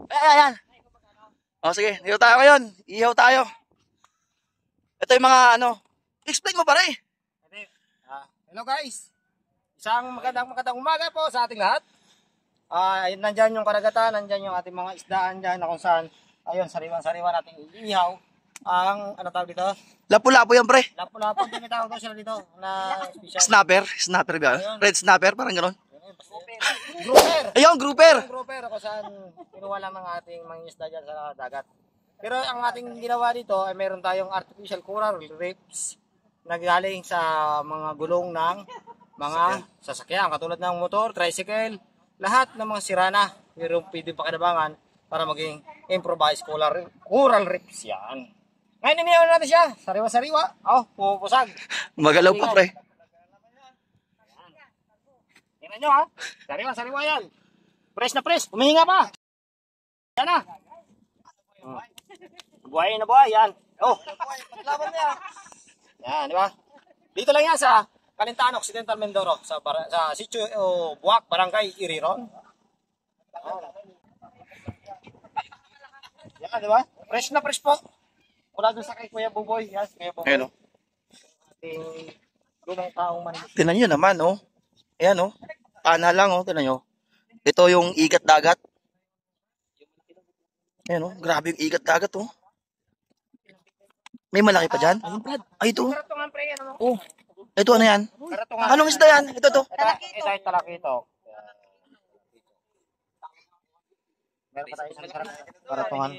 Ayan. O sige, dito tayo ngayon. Ihaw tayo. Ito yung mga ano. Explain mo pare. Hello guys. Isang magandang umaga po sa ating lahat. Nandyan yung karagatan, nandyan yung ating mga isdaan dyan na kung saan, ayun, sariwan-sariwan nating iihaw. Ang, ano tawag dito? Lapu-lapu yan pre. Lapu-lapu, tinitawag daw sila dito na special. Snapper. Snapper ba? Red snapper, parang gano'n. Grouper. Ayun, grouper. Yung grouper kung saan kinuha lang ng ating mga isda dyan sa dagat. Pero ang ating ginawa dito ay meron tayong artificial coral reefs na galing sa mga gulong ng mga sasakyan katulad ng motor, tricycle, lahat ng mga sirana mayroong pwede pakinabangan para maging improvised coral reefs yan. Ngayon inihaw natin siya, sariwa-sariwa. Pupusag. Magalaw pa pre. Tingnan nyo ha, sariwa-sariwa yan. Press na press, humihinga pa. Yan na. Buhay na buhay yan. Laban mo yan. Yan, di ba? Dito lang yan sa Calintaan, Occidental Mindoro, sa Sitio Buwak, Barangay Iriron. Yan, di ba? Fresh na fresh po. Mula doon sa kay Kuya Buboy. Yan, Kuya Buboy. Ayan o. Ating lumang taong man. Tinan nyo naman oh. Ayan oh. Pana lang oh. Tinan nyo. Ito yung igat dagat. Ayan oh. Grabe yung igat dagat oh. May malaki pa dyan? Ay ito. Karatungan pre, ano? Oh. Ito ano yan? Karatungan. Anong isda yan? Ito to. Ito ay talakito. Meron pa tayo isang karatungan.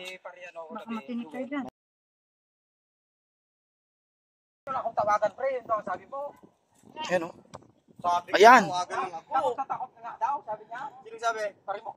Wala akong tawagan pre, ito ang sabi mo. Ayan oh. Sabi Ayan. tawagan lang ako. Takot na nga daw, sabi niya. Sino sabi? Parimok.